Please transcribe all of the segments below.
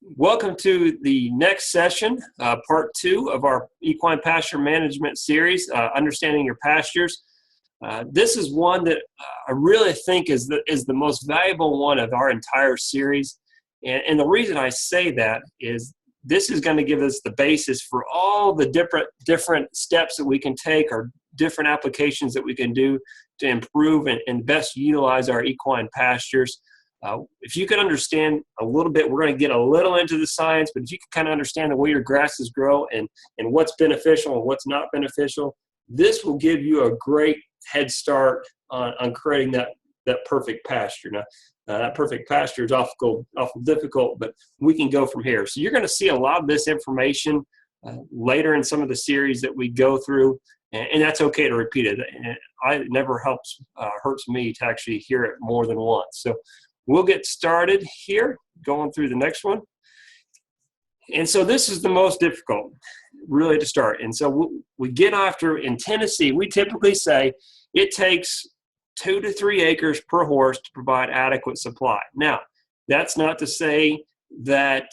Welcome to the next session, part 2 of our equine pasture management series, Understanding Your Pastures. This is one that I really think is the most valuable one of our entire series. And the reason I say that is this is going to give us the basis for all the different steps that we can take, or different applications that we can do to improve and best utilize our equine pastures. If you can understand a little bit, we're going to get a little into the science, but if you can kind of understand the way your grasses grow and what's beneficial and what's not beneficial, this will give you a great head start on creating that perfect pasture. Now, that perfect pasture is awful difficult, but we can go from here. So you're going to see a lot of this information later in some of the series that we go through, and that's okay to repeat it. It never hurts me to actually hear it more than once. So we'll get started here, going through the next one. And so this is the most difficult, really, to start. And so we get after, in Tennessee, we typically say it takes 2 to 3 acres per horse to provide adequate supply. Now, that's not to say that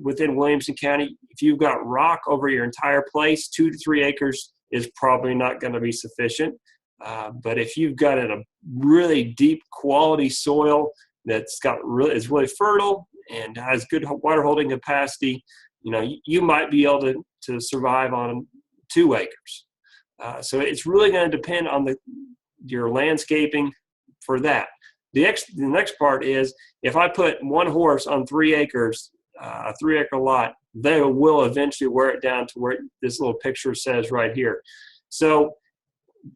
within Williamson County, if you've got rock over your entire place, 2 to 3 acres is probably not going to be sufficient. But if you've got a really deep quality soil that's is really fertile and has good water holding capacity, you might be able to survive on 2 acres. So it's really going to depend on your landscaping for that. The next part is, if I put 1 horse on 3 acres, a 3-acre lot, they will eventually wear it down to where this little picture says right here. So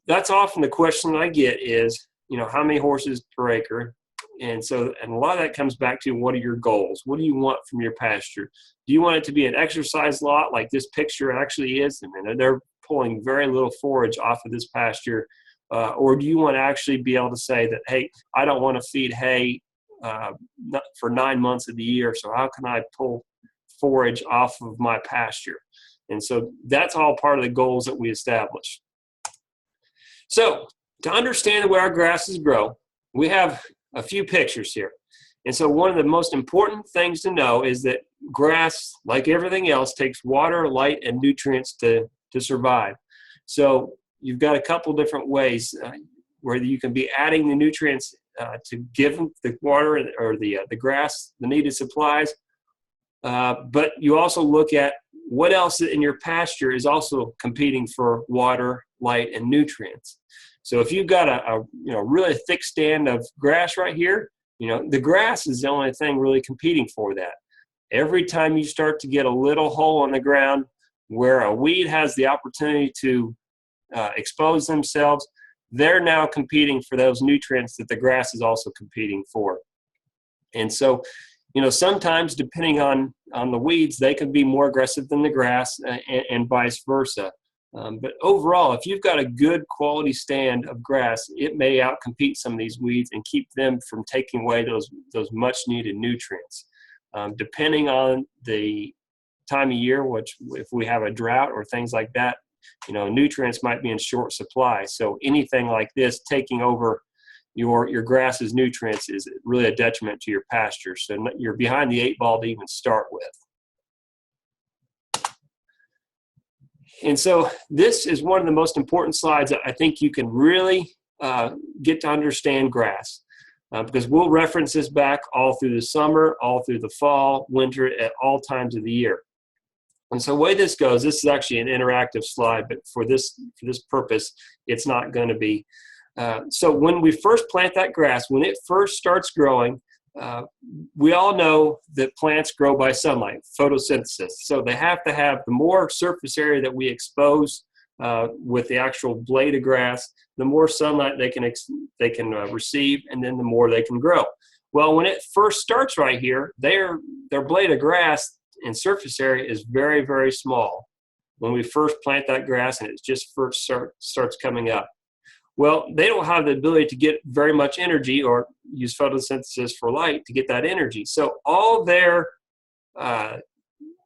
that's often the question that I get is, how many horses per acre? And a lot of that comes back to, what are your goals? What do you want from your pasture? Do you want it to be an exercise lot like this picture actually is? And they're pulling very little forage off of this pasture. Or do you want to actually be able to say that, hey, I don't want to feed hay for 9 months of the year, so how can I pull forage off of my pasture? And so that's all part of the goals that we establish. So to understand the way our grasses grow, we have a few pictures here. And so one of the most important things to know is that grass, like everything else, takes water, light, and nutrients to survive. So you've got a couple different ways where you can be adding the nutrients to give the water or the grass the needed supplies. But you also look at what else in your pasture is also competing for water, light, and nutrients. So if you've got a really thick stand of grass right here, the grass is the only thing really competing for that. Every time you start to get a little hole in the ground where a weed has the opportunity to expose themselves, they're now competing for those nutrients that the grass is also competing for. And so, sometimes depending on the weeds, they can be more aggressive than the grass, and vice versa. But overall, if you've got a good quality stand of grass, it may outcompete some of these weeds and keep them from taking away those much needed nutrients. Depending on the time of year, which if we have a drought or things like that, nutrients might be in short supply. So anything like this taking over your grass's nutrients is really a detriment to your pasture. So you're behind the 8 ball to even start with. And so this is one of the most important slides that I think you can really get to understand grass, because we'll reference this back all through the summer, all through the fall, winter, at all times of the year. And so the way this goes, this is actually an interactive slide, but for this purpose, it's not going to be. So when we first plant that grass, when it first starts growing, we all know that plants grow by sunlight, photosynthesis. So they have to have the more surface area that we expose with the actual blade of grass, the more sunlight they can receive, and then the more they can grow. Well, when it first starts right here, their blade of grass and surface area is very, very small when we first plant that grass and it just first starts coming up. Well, they don't have the ability to get very much energy or use photosynthesis for light to get that energy. So all their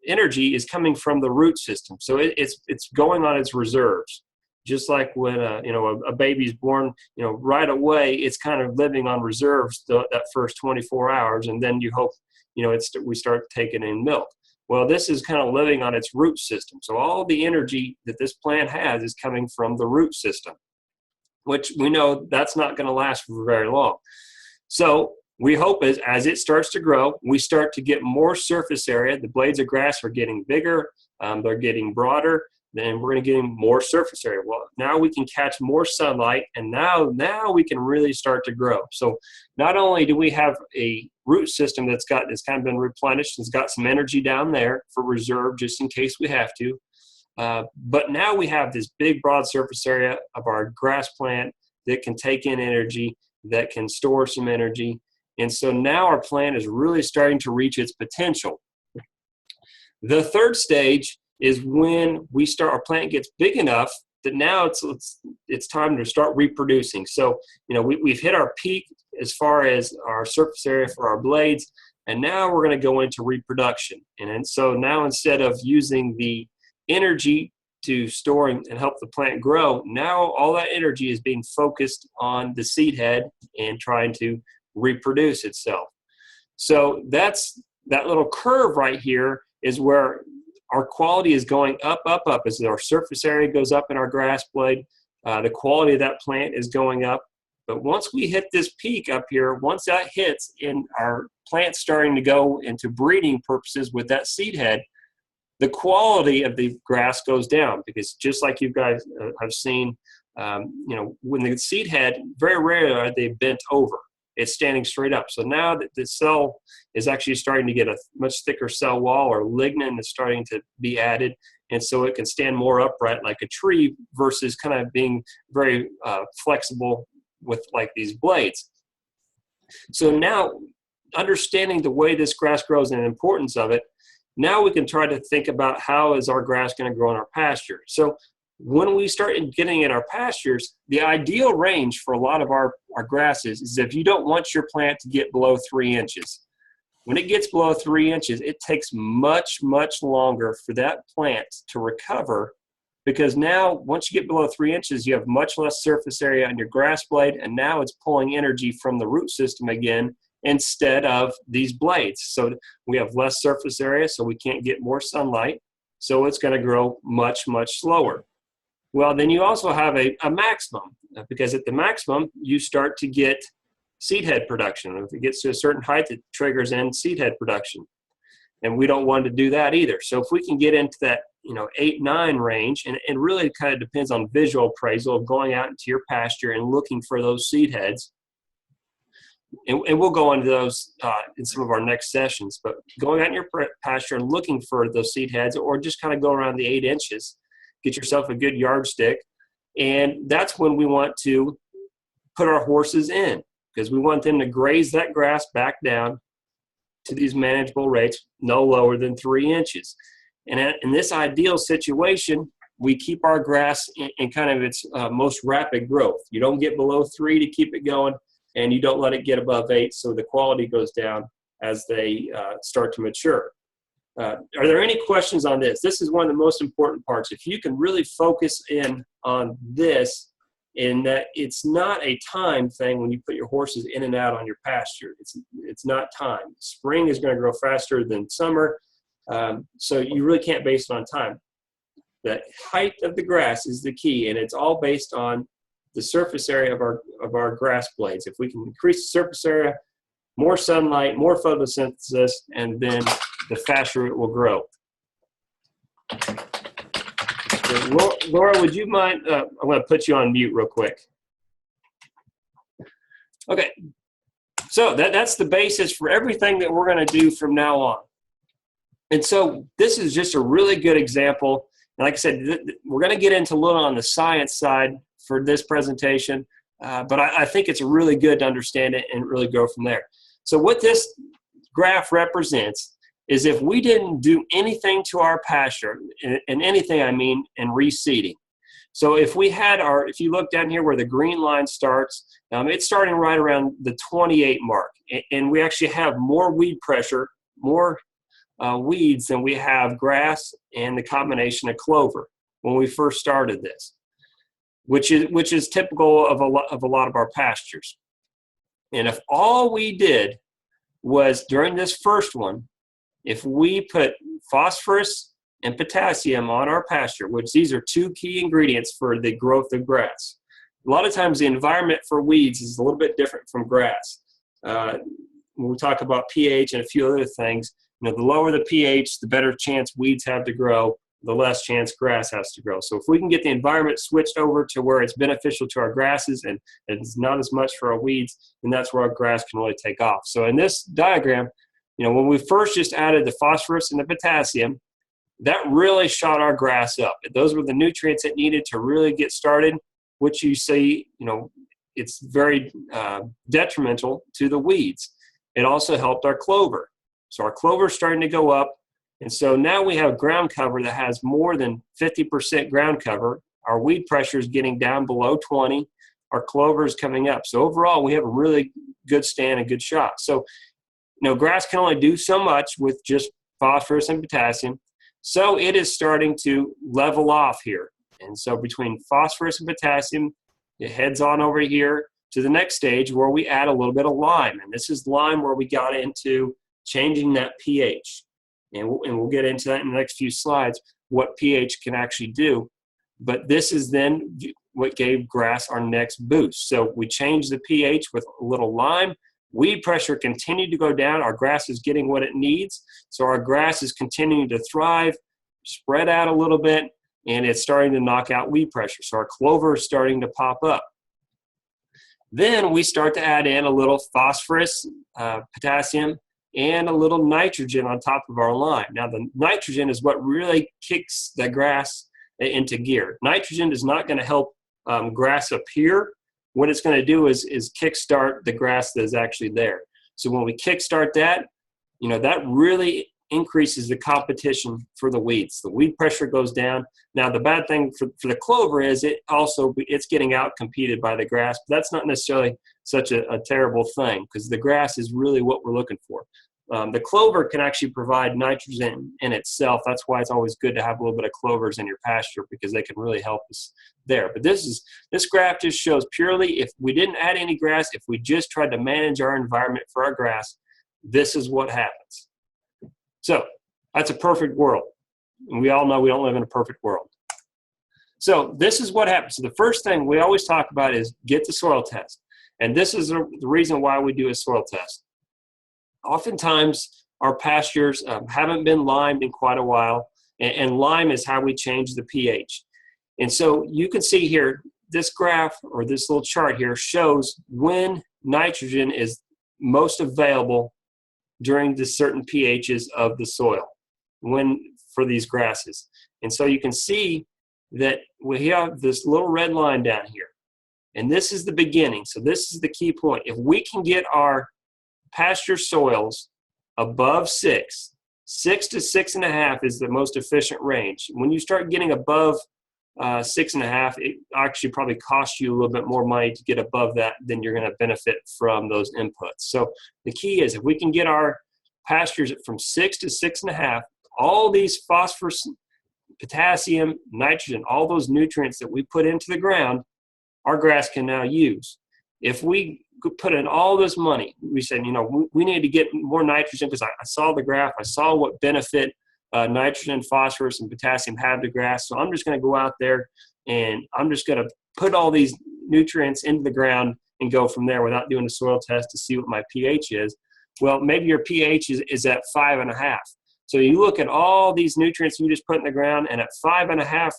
energy is coming from the root system. So it's going on its reserves. just like when a baby's born, right away, it's kind of living on reserves that first 24 hours, and then you hope, we start taking in milk. Well, this is kind of living on its root system. So all the energy that this plant has is coming from the root system, which we know that's not going to last for very long. So we hope as it starts to grow, we start to get more surface area. The blades of grass are getting bigger, they're getting broader, then we're going to get more surface area. Well, now we can catch more sunlight, and now we can really start to grow. So not only do we have a root system that's kind of been replenished, it's got some energy down there for reserve just in case we have to, but now we have this big broad surface area of our grass plant that can take in energy, that can store some energy. And so now our plant is really starting to reach its potential. The third stage is when our plant gets big enough that now it's time to start reproducing. So, we've hit our peak as far as our surface area for our blades, and now we're going to go into reproduction. And so now, instead of using the energy to store and help the plant grow, now all that energy is being focused on the seed head and trying to reproduce itself. So that little curve right here is where our quality is going up, up, up. As our surface area goes up in our grass blade, the quality of that plant is going up. But once we hit this peak up here, once that hits and our plant's starting to go into breeding purposes with that seed head, the quality of the grass goes down, because just like you guys have seen, when the seed head, very rarely are they bent over. It's standing straight up. So now that the cell is actually starting to get a much thicker cell wall, or lignin is starting to be added, and so it can stand more upright like a tree versus kind of being very flexible with like these blades. So now, understanding the way this grass grows and the importance of it, now we can try to think about how is our grass going to grow in our pasture. So when we start getting in our pastures, the ideal range for a lot of our grasses is if you don't want your plant to get below 3 inches. When it gets below 3 inches, it takes much, much longer for that plant to recover, because now once you get below 3 inches, you have much less surface area on your grass blade, and now it's pulling energy from the root system again instead of these blades. So we have less surface area, so we can't get more sunlight, so it's going to grow much, much slower. Well, then you also have a maximum, because at the maximum, you start to get seed head production. If it gets to a certain height, it triggers in seed head production. And we don't want to do that either. So if we can get into that 8, 9 range, and it really kind of depends on visual appraisal of going out into your pasture and looking for those seed heads. And we'll go into those in some of our next sessions. But going out in your pasture and looking for those seed heads, or just kind of go around the 8 inches, get yourself a good yardstick, and that's when we want to put our horses in, because we want them to graze that grass back down to these manageable rates, no lower than 3 inches. And in this ideal situation, we keep our grass in kind of its most rapid growth. You don't get below 3 to keep it going, and you don't let it get above 8, so the quality goes down as they start to mature. Are there any questions on this? This is one of the most important parts. If you can really focus in on this, in that it's not a time thing when you put your horses in and out on your pasture. It's not time. Spring is going to grow faster than summer, so you really can't base it on time. The height of the grass is the key, and it's all based on the surface area of our grass blades. If we can increase the surface area, more sunlight, more photosynthesis, and then the faster it will grow. So, Laura, would you mind? I'm going to put you on mute real quick. Okay. So that's the basis for everything that we're going to do from now on. And so this is just a really good example. And like I said, we're going to get into a little on the science side for this presentation, but I think it's really good to understand it and really go from there. So what this graph represents is if we didn't do anything to our pasture, and anything I mean in reseeding. So if we had if you look down here where the green line starts, it's starting right around the 28 mark. And we actually have more weed pressure, more weeds than we have grass and the combination of clover when we first started this. which is typical of a lot of our pastures. And if all we did was during this first one, if we put phosphorus and potassium on our pasture, which these are two key ingredients for the growth of grass. A lot of times the environment for weeds is a little bit different from grass. When we talk about pH and a few other things, the lower the pH, the better chance weeds have to grow, the less chance grass has to grow. So if we can get the environment switched over to where it's beneficial to our grasses and it's not as much for our weeds, then that's where our grass can really take off. So in this diagram, when we first just added the phosphorus and the potassium, that really shot our grass up. Those were the nutrients it needed to really get started, which you see, it's very detrimental to the weeds. It also helped our clover. So our clover is starting to go up. And so now we have ground cover that has more than 50% ground cover. Our weed pressure is getting down below 20. Our clover is coming up. So overall, we have a really good stand and good shot. So, grass can only do so much with just phosphorus and potassium. So it is starting to level off here. And so between phosphorus and potassium, it heads on over here to the next stage where we add a little bit of lime. And this is lime where we got into changing that pH. And we'll get into that in the next few slides, what pH can actually do. But this is then what gave grass our next boost. So we changed the pH with a little lime. Weed pressure continued to go down. Our grass is getting what it needs. So our grass is continuing to thrive, spread out a little bit, and it's starting to knock out weed pressure. So our clover is starting to pop up. Then we start to add in a little phosphorus, potassium, and a little nitrogen on top of our lime. Now the nitrogen is what really kicks the grass into gear. Nitrogen is not going to help grass appear. What it's going to do is kickstart the grass that is actually there. So when we kickstart that, that really increases the competition for the weeds. The weed pressure goes down. Now the bad thing for the clover is it's getting out competed by the grass. But that's not necessarily such a terrible thing because the grass is really what we're looking for. The clover can actually provide nitrogen in itself. That's why it's always good to have a little bit of clovers in your pasture because they can really help us there. But this graph just shows purely if we didn't add any grass, if we just tried to manage our environment for our grass, this is what happens. So that's a perfect world. And we all know we don't live in a perfect world. So this is what happens. So the first thing we always talk about is get the soil test. And this is the reason why we do a soil test. Oftentimes, our pastures haven't been limed in quite a while, and lime is how we change the pH. And so you can see here, this graph or this little chart here shows when nitrogen is most available during the certain pHs of the soil for these grasses. And so you can see that we have this little red line down here. And this is the beginning. So this is the key point. If we can get our pasture soils above 6 to 6.5 is the most efficient range. When you start getting above 6.5, it actually probably costs you a little bit more money to get above that than you're going to benefit from those inputs. So the key is if we can get our pastures from 6 to 6.5, all these phosphorus, potassium, nitrogen, all those nutrients that we put into the ground, our grass can now use. If we put in all this money, we said, we need to get more nitrogen because I saw the graph, I saw what benefit nitrogen, phosphorus, and potassium have to grass. So I'm just going to go out there and I'm just going to put all these nutrients into the ground and go from there without doing a soil test to see what my pH is. Well, maybe your pH is at 5.5. So you look at all these nutrients you just put in the ground, and at 5.5,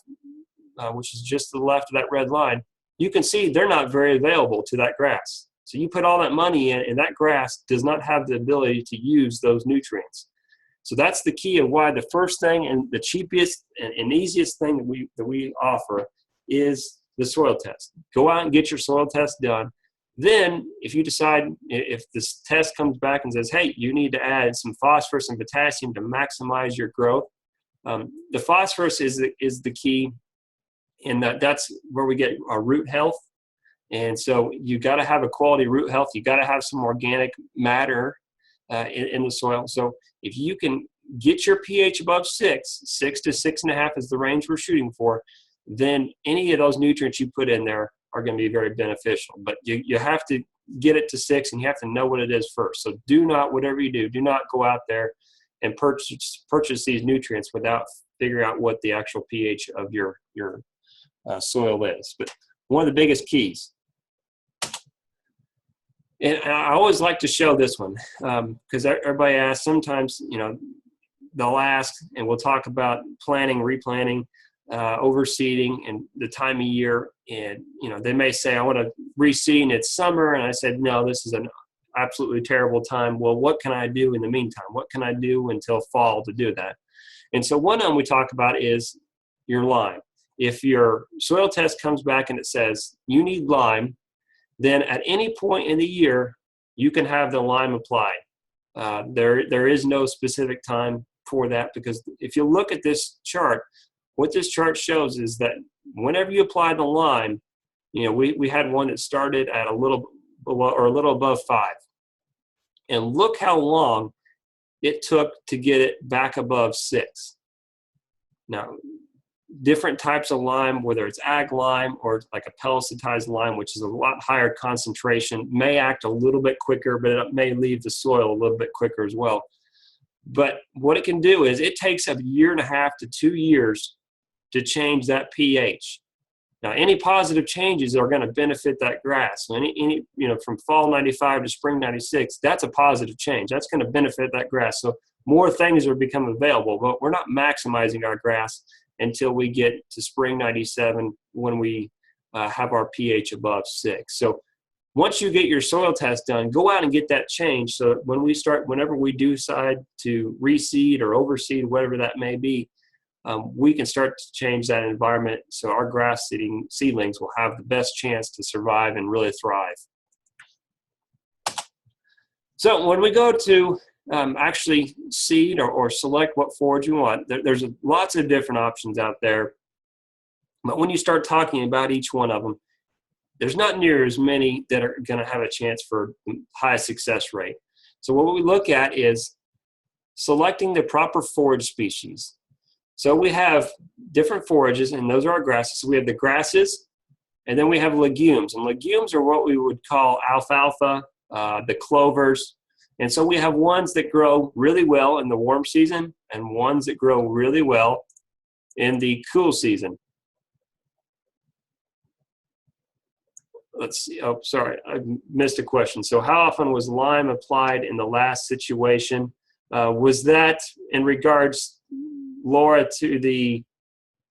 which is just to the left of that red line, you can see they're not very available to that grass. So you put all that money in, and that grass does not have the ability to use those nutrients. So that's the key of why the first thing and the cheapest and easiest thing that we offer is the soil test. Go out and get your soil test done. Then if you decide, if this test comes back and says, hey, you need to add some phosphorus and potassium to maximize your growth, the phosphorus is the key, and that's where we get our root health. And so you got to have a quality root health. You got to have some organic matter in the soil. So if you can get your pH above 6 to 6.5 is the range we're shooting for, then any of those nutrients you put in there are going to be very beneficial. But you have to get it to 6, and you have to know what it is first. So do not, whatever you do not go out there and purchase these nutrients without figuring out what the actual pH of your soil is. But one of the biggest keys, and I always like to show this one because everybody asks, sometimes, they'll ask, and we'll talk about planting, replanting, overseeding, and the time of year. And, they may say, I want to reseed and it's summer. And I said, no, this is an absolutely terrible time. Well, what can I do in the meantime? What can I do until fall to do that? And so one of them we talk about is your lime. If your soil test comes back and it says you need lime, then at any point in the year, you can have the lime applied. There is no specific time for that, because if you look at this chart, what this chart shows is that whenever you apply the lime, we had one that started at a little below or a little above 5. And look how long it took to get it back above 6. Now, different types of lime, whether it's ag lime or like a pellicitized lime, which is a lot higher concentration, may act a little bit quicker, but it may leave the soil a little bit quicker as well. But what it can do is it takes a 1.5 to 2 years to change that pH. Now, any positive changes are going to benefit that grass. So any from fall 95 to spring 96, that's a positive change. That's going to benefit that grass. So more things are becoming available, but we're not maximizing our grass until we get to spring 97, when we have our pH above 6. So once you get your soil test done, go out and get that changed. So whenever we decide to reseed or overseed, whatever that may be, we can start to change that environment so our grass seedlings will have the best chance to survive and really thrive. So when we go to actually seed or select what forage you want, there's lots of different options out there. But when you start talking about each one of them, there's not near as many that are going to have a chance for high success rate. So what we look at is selecting the proper forage species. So we have different forages, and those are our grasses. So we have the grasses, and then we have legumes. And legumes are what we would call alfalfa, the clovers. And so we have ones that grow really well in the warm season and ones that grow really well in the cool season. Let's see. Oh, sorry, I missed a question. So how often was lime applied in the last situation? Was that in regards, Laura, to the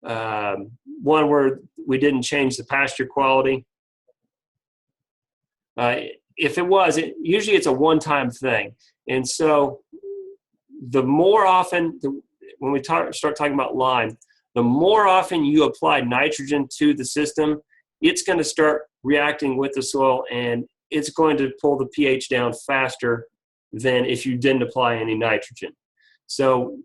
one where we didn't change the pasture quality? If it was, usually it's a one-time thing. And so the more often, when we start talking about lime, the more often you apply nitrogen to the system, it's going to start reacting with the soil, and it's going to pull the pH down faster than if you didn't apply any nitrogen. So,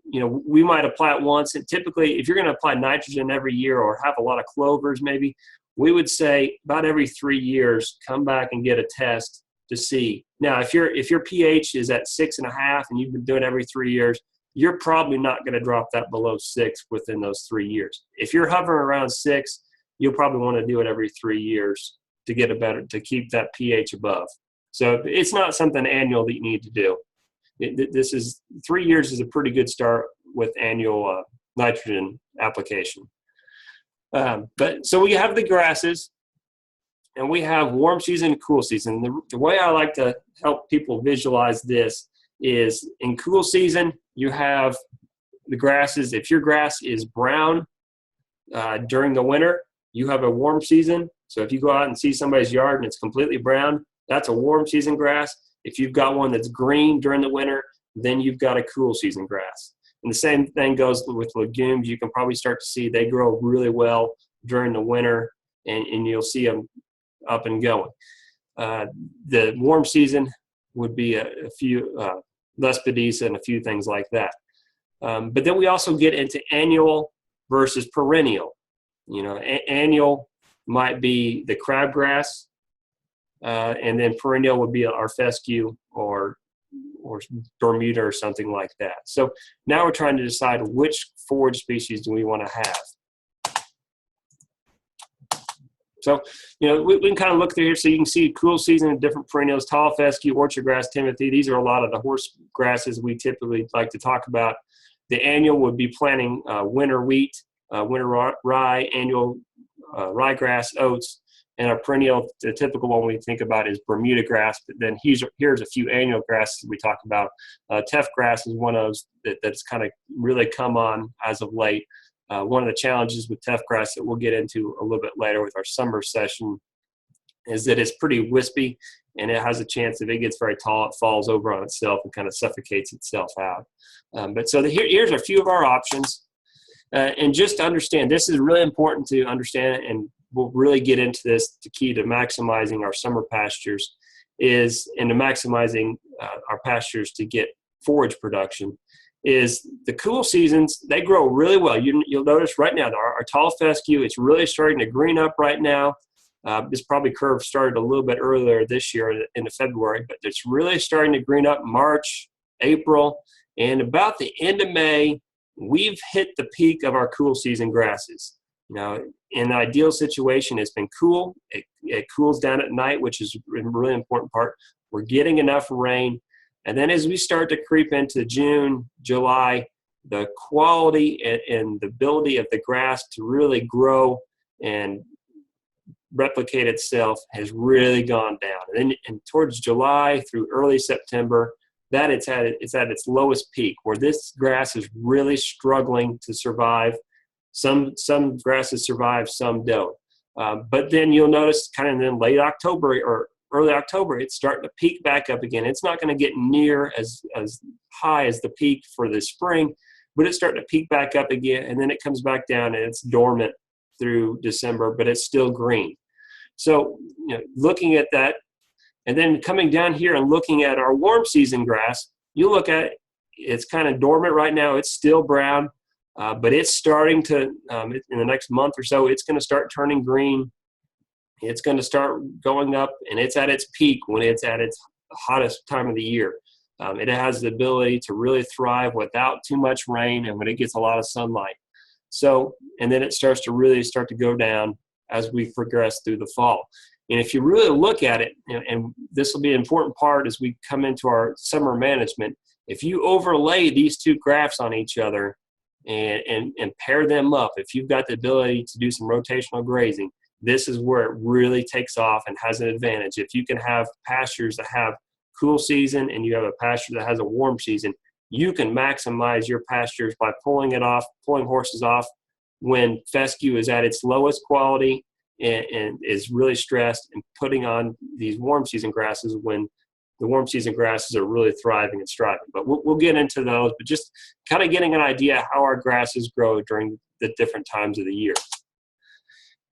we might apply it once, and typically if you're going to apply nitrogen every year or have a lot of clovers maybe, we would say about every 3 years, come back and get a test to see. Now, if your pH is at 6.5 and you've been doing it every 3 years, you're probably not going to drop that below 6 within those 3 years. If you're hovering around 6, you'll probably want to do it every 3 years to keep that pH above. So it's not something annual that you need to do. This is 3 years is a pretty good start with annual nitrogen application. But so we have the grasses, and we have warm season and cool season. The way I like to help people visualize this is in cool season, you have the grasses. If your grass is brown during the winter, you have a warm season. So if you go out and see somebody's yard and it's completely brown, that's a warm season grass. If you've got one that's green during the winter, then you've got a cool season grass. And the same thing goes with legumes. You can probably start to see they grow really well during the winter, and you'll see them up and going. The warm season would be a few Lespedisa and a few things like that. But then we also get into annual versus perennial. Annual might be the crabgrass, and then perennial would be our fescue or Bermuda or something like that. So now we're trying to decide which forage species do we want to have. So, we can kind of look through here so you can see cool season and different perennials, tall fescue, orchard grass, timothy. These are a lot of the horse grasses we typically like to talk about. The annual would be planting winter wheat, winter rye, annual ryegrass, oats, and our perennial, the typical one we think about is Bermuda grass. But then here's a few annual grasses we talk about. Teff grass is one of those that's kind of really come on as of late. One of the challenges with teff grass that we'll get into a little bit later with our summer session is that it's pretty wispy, and it has a chance, if it gets very tall, it falls over on itself and kind of suffocates itself out. Here's a few of our options. And just to understand, this is really important to understand, and we'll really get into this. The key to maximizing our summer pastures is, and to maximizing our pastures to get forage production, is the cool seasons. They grow really well. You'll notice right now our tall fescue, it's really starting to green up right now. This probably curve started a little bit earlier this year into February, but it's really starting to green up March, April, and about the end of May, we've hit the peak of our cool season grasses. In the ideal situation, it's been cool. It cools down at night, which is a really important part. We're getting enough rain. And then as we start to creep into June, July, the quality and the ability of the grass to really grow and replicate itself has really gone down. And towards July through early September, that it's at its lowest peak, where this grass is really struggling to survive. Some grasses survive, some don't. But then you'll notice kind of in late October or early October, it's starting to peak back up again. It's not going to get near as high as the peak for the spring, but it's starting to peak back up again, and then it comes back down and it's dormant through December, but it's still green. So, looking at that, and then coming down here and looking at our warm season grass, you look at it, it's kind of dormant right now. It's still brown, but it's starting to, in the next month or so, it's going to start turning green. It's going to start going up, and it's at its peak when it's at its hottest time of the year. It has the ability to really thrive without too much rain and when it gets a lot of sunlight. So, and then it starts to go down as we progress through the fall. And if you really look at it, and this will be an important part as we come into our summer management, if you overlay these two graphs on each other and pair them up, if you've got the ability to do some rotational grazing, this is where it really takes off and has an advantage. If you can have pastures that have cool season and you have a pasture that has a warm season, you can maximize your pastures by pulling horses off when fescue is at its lowest quality and is really stressed, and putting on these warm season grasses when the warm season grasses are really thriving and striving. But we'll get into those, but just kind of getting an idea how our grasses grow during the different times of the year.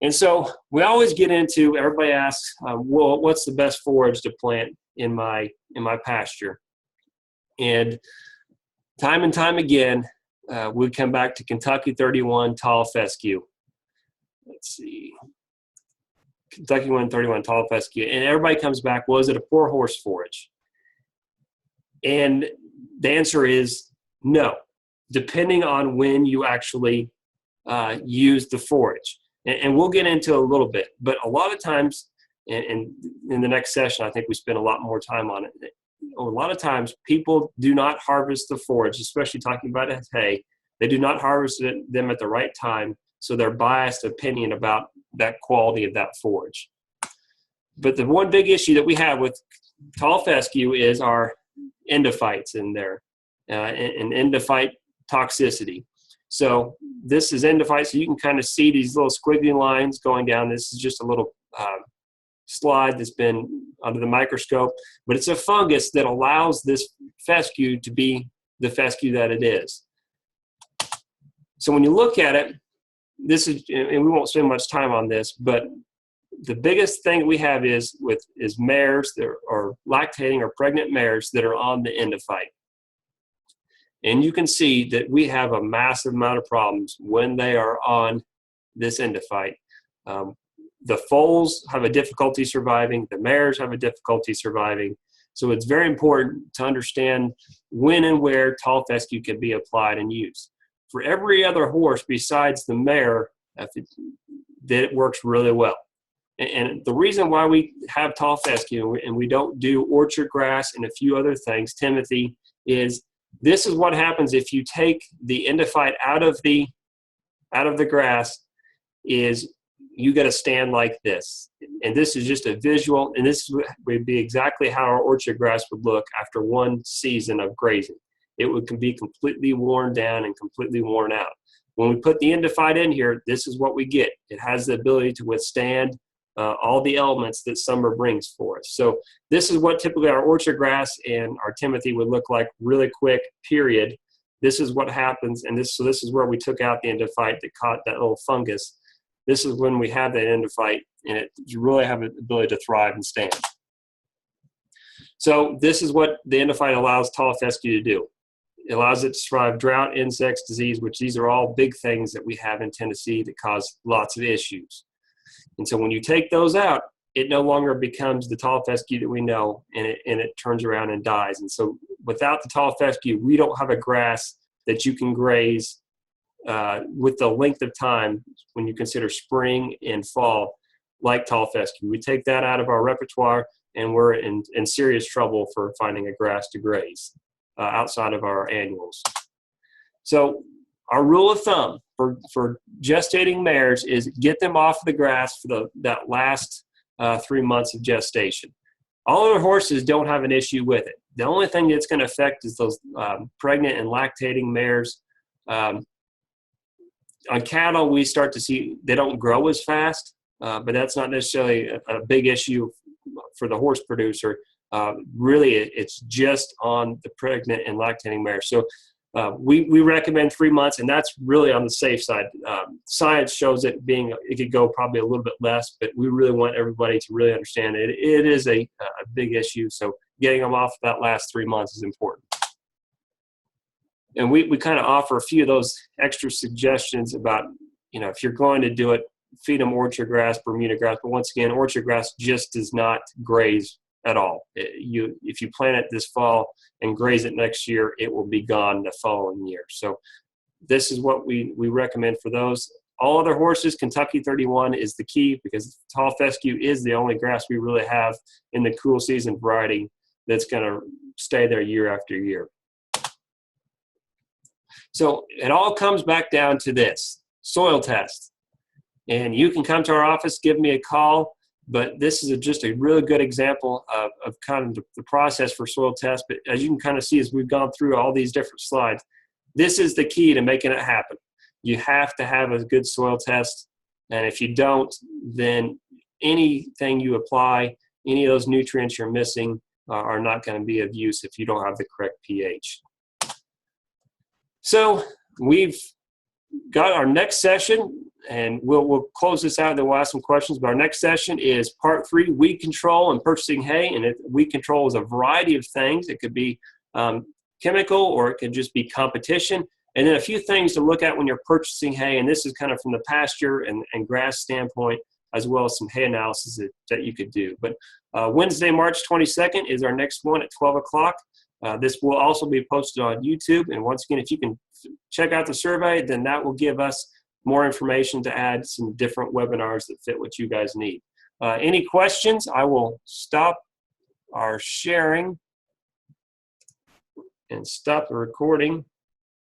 And so we always get into, everybody asks, well, what's the best forage to plant in my pasture? And time again, we come back to Kentucky 31 tall fescue. Let's see. Kentucky 131 tall fescue. And everybody comes back, well, is it a poor horse forage? And the answer is no, depending on when you actually use the forage. And we'll get into a little bit, but a lot of times, and in the next session, I think we spend a lot more time on it. A lot of times people do not harvest the forage, especially talking about hay. They do not harvest them at the right time, so they're biased opinion about that quality of that forage. But the one big issue that we have with tall fescue is our endophytes in there, and endophyte toxicity. So this is endophyte, so you can kind of see these little squiggly lines going down. This is just a little slide that's been under the microscope, but it's a fungus that allows this fescue to be the fescue that it is. So when you look at it, this is, and we won't spend much time on this, but the biggest thing we have is mares that are lactating or pregnant mares that are on the endophyte. And you can see that we have a massive amount of problems when they are on this endophyte. The foals have a difficulty surviving. The mares have a difficulty surviving. So it's very important to understand when and where tall fescue can be applied and used. For every other horse besides the mare, that works really well. And the reason why we have tall fescue and we don't do orchard grass and a few other things, Timothy, is this is what happens if you take the endophyte out of the grass. Is you got to stand like this. And this is just a visual, and this would be exactly how our orchard grass would look after one season of grazing. It would be completely worn down and completely worn out. When we put the endophyte in here, this is what we get. It has the ability to withstand all the elements that summer brings for us. So this is what typically our orchard grass and our Timothy would look like really quick, period. This is what happens, and this is where we took out the endophyte that caught that little fungus. This is when we have that endophyte, and you really have the ability to thrive and stand. So this is what the endophyte allows tall fescue to do. It allows it to survive drought, insects, disease, which these are all big things that we have in Tennessee that cause lots of issues. And so when you take those out, it no longer becomes the tall fescue that we know, and it turns around and dies. And so without the tall fescue, we don't have a grass that you can graze with the length of time when you consider spring and fall like tall fescue. We take that out of our repertoire, and we're in serious trouble for finding a grass to graze outside of our annuals. So our rule of thumb for gestating mares is get them off the grass for that last 3 months of gestation. All other horses don't have an issue with it. The only thing that's going to affect is those pregnant and lactating mares. On cattle, we start to see they don't grow as fast, but that's not necessarily a big issue for the horse producer. Really, it's just on the pregnant and lactating mares. So we recommend 3 months, and that's really on the safe side. Science shows it could go probably a little bit less, but we really want everybody to really understand it. It is a big issue, so getting them off that last 3 months is important. And we kind of offer a few of those extra suggestions about, if you're going to do it, feed them orchard grass, Bermuda grass. But once again, orchard grass just does not graze at all. If you plant it this fall and graze it next year, it will be gone the following year. So this is what we recommend for those. All other horses, Kentucky 31 is the key, because tall fescue is the only grass we really have in the cool season variety that's going to stay there year after year. So it all comes back down to this, soil test. And you can come to our office, give me a call, but this is just a really good example of kind of the process for soil test. But as you can kind of see, as we've gone through all these different slides, this is the key to making it happen. You have to have a good soil test. And if you don't, then anything you apply, any of those nutrients you're missing are not going to be of use if you don't have the correct pH. So we've got our next session, and we'll close this out and then we'll ask some questions. But our next session is part 3, weed control and purchasing hay. And weed control is a variety of things. It could be chemical, or it could just be competition. And then a few things to look at when you're purchasing hay. And this is kind of from the pasture and grass standpoint, as well as some hay analysis that you could do. But Wednesday, March 22nd is our next one at 12 o'clock. This will also be posted on YouTube. And once again, if you can check out the survey, then that will give us more information to add some different webinars that fit what you guys need. Any questions? I will stop our sharing and stop the recording.